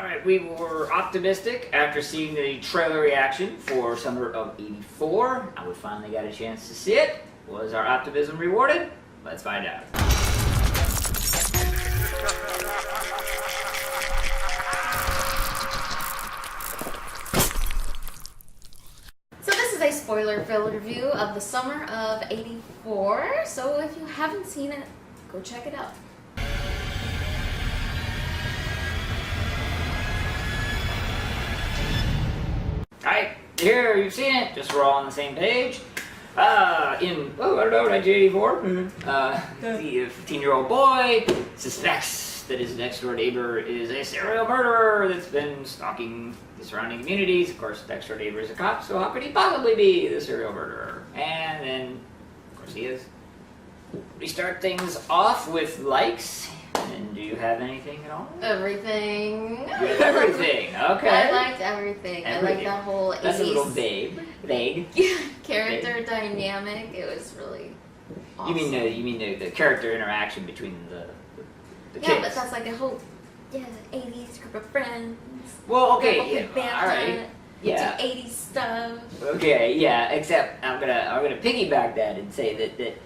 Alright, we were optimistic after seeing the trailer reaction for Summer of '84. Now we finally got a chance to see it. Was our optimism rewarded? Let's find out. So this is a spoiler-filled review of the Summer of '84. So if you haven't seen it, go check it out. Alright, here you've seen it, just we're all on the same page. I don't know, 1984, the 15-year-old boy suspects that his next-door neighbor is a serial murderer that's been stalking the surrounding communities. Of course, the next-door neighbor is a cop, so how could he possibly be the serial murderer? And then, of course, he is. We start things off with likes. And do you have anything at all? Everything. You have everything, okay. I liked everything. I liked that whole 80s. That's a little vague. Character dynamic. It was really awesome. You mean the character interaction between the kids? Yeah, but that's like a whole 80s group of friends. Well, okay, all right. Yeah. Do 80s stuff. Okay, yeah. Except I'm gonna piggyback that and say that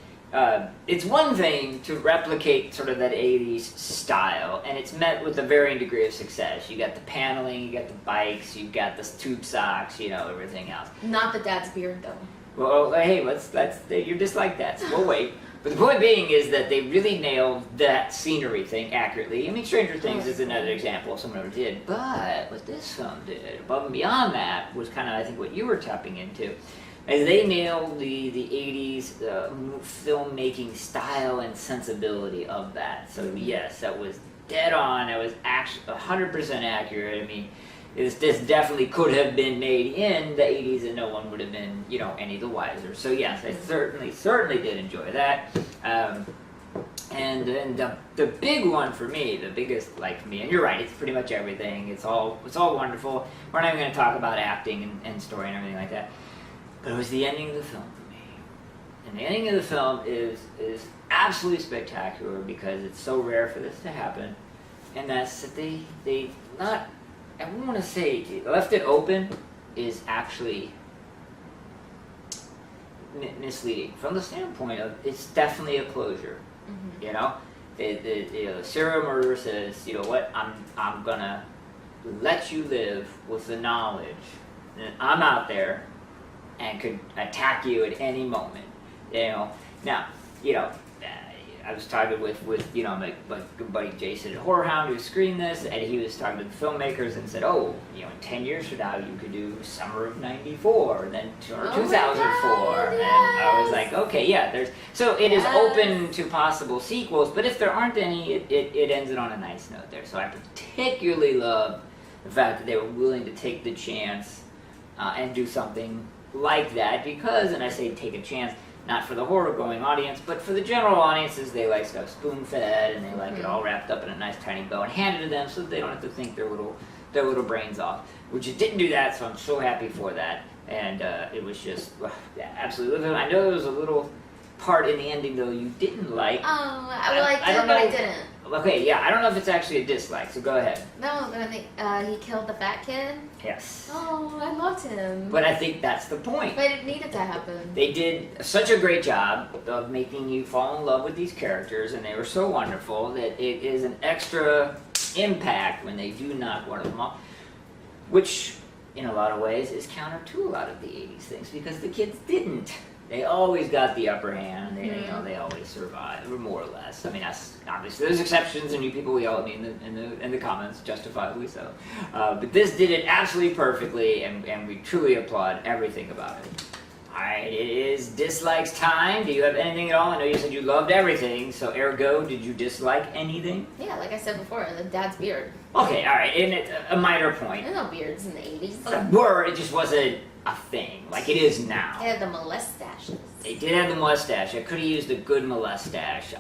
it's one thing to replicate sort of that 80s style, and it's met with a varying degree of success. You got the paneling, you got the bikes, you got the tube socks, everything else. Not the dad's beard, though. Well, hey, you're just like that, so we'll wait. But the point being is that they really nailed that scenery thing accurately. I mean, Stranger Things is another example of someone who did, but what this film did, above and beyond that, was kind of, I think, what you were tapping into. And they nailed the 80s filmmaking style and sensibility of that. So yes, that was dead on. That was actually 100% accurate. I mean, this definitely could have been made in the 80s and no one would have been, any the wiser. So yes, I certainly did enjoy that. And then the big one for me, the biggest like for me, and you're right, it's pretty much everything. It's all wonderful. We're not even going to talk about acting and story and everything like that. But it was the ending of the film for me. And the ending of the film is absolutely spectacular because it's so rare for this to happen. And that's that they not, I wouldn't want to say, left it open is actually misleading. From the standpoint of, it's definitely a closure. Mm-hmm. The serial murderer says, you know what, I'm gonna let you live with the knowledge that I'm out there and could attack you at any moment, Now, I was talking with my good buddy Jason at Horrorhound who screened this, and he was talking to the filmmakers and said, in 10 years from now you could do Summer of '94, then or 2004, God, and yes. I was like, okay, yeah, it is open to possible sequels, but if there aren't any, it ends it on a nice note there. So I particularly love the fact that they were willing to take the chance and do something like that because, and I say take a chance, not for the horror-going audience, but for the general audiences, they like stuff spoon-fed and they like it all wrapped up in a nice tiny bow and handed to them so that they don't have to think their little brains off. Which it didn't do that, so I'm so happy for that. And it was just absolutely. I know there was a little part in the ending though you didn't like. Oh, I liked it, but I didn't. Okay, yeah, I don't know if it's actually a dislike, so go ahead. No, but I think he killed the fat kid. Yes. Oh, I loved him. But I think that's the point. But it needed to happen. They did such a great job of making you fall in love with these characters, and they were so wonderful that it is an extra impact when they do knock one of them off, which, in a lot of ways, is counter to a lot of the 80s things, because the kids didn't. They always got the upper hand. They always survived, or more or less. I mean, that's obviously there's exceptions, and you people we all in the comments, justifiably so. But this did it absolutely perfectly, and we truly applaud everything about it. All right, it is dislikes time. Do you have anything at all? I know you said you loved everything, so ergo, did you dislike anything? Yeah, like I said before, the dad's beard. Okay, all right, and a minor point. There's no beards in the 80s. It just wasn't a thing like it is now. They had the mustaches. They did have the mustache. I could have used a good mustache.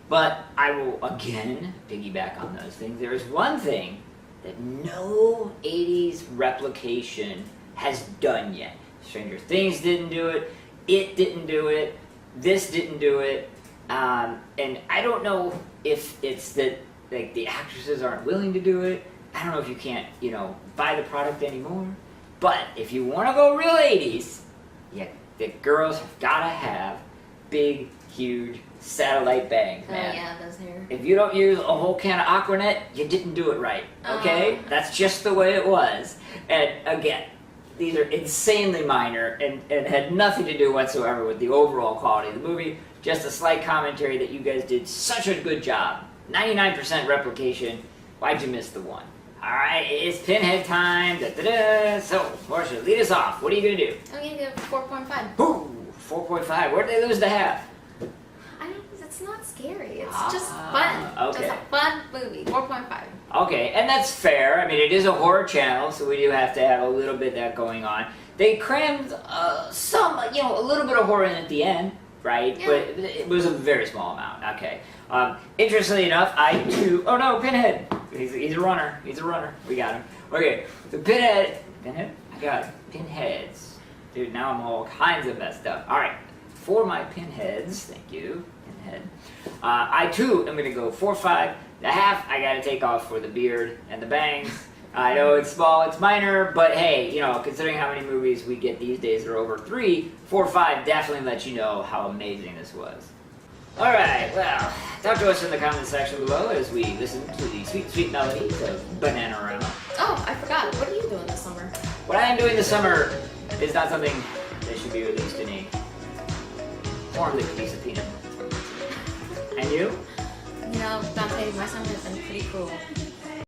But I will again piggyback on those things. There is one thing that no 80s replication has done yet. Stranger Things didn't do it. It didn't do it. This didn't do it. And I don't know if it's that like the actresses aren't willing to do it. I don't know if you can't, buy the product anymore, but if you want to go real 80s, the girls have got to have big, huge satellite bangs, man. Oh yeah, those hair. If you don't use a whole can of Aquanet, you didn't do it right, okay? That's just the way it was. And again, these are insanely minor and had nothing to do whatsoever with the overall quality of the movie. Just a slight commentary that you guys did such a good job. 99% replication. Why'd you miss the one? Alright, it's Pinhead time. So, Marcia, lead us off. What are you going to do? I'm going to give it 4.5. Ooh, 4.5. Where did they lose the half? It's not scary. It's just fun. Okay. Just a fun movie. 4.5. Okay, and that's fair. I mean, it is a horror channel, so we do have to have a little bit of that going on. They crammed a little bit of horror in at the end, right? Yeah. But it was a very small amount. Okay. Interestingly enough, I too. Oh no, Pinhead. He's a runner. He's a runner. We got him. Okay, the Pinhead. I got it. Pinheads. Dude, now I'm all kinds of messed up. All right, for my pinheads, thank you. Head. I too am going to go 4.5. The half I got to take off for the beard and the bangs. I know it's small, it's minor, but hey, considering how many movies we get these days that are over 3, 4.5 definitely lets you know how amazing this was. Alright, well, talk to us in the comments section below as we listen to the sweet, sweet melodies of Bananarama. Oh, I forgot. What are you doing this summer? What I am doing this summer is not something that should be released in a form that could be subpoenaed. And you? Dante, my summer has been pretty cool.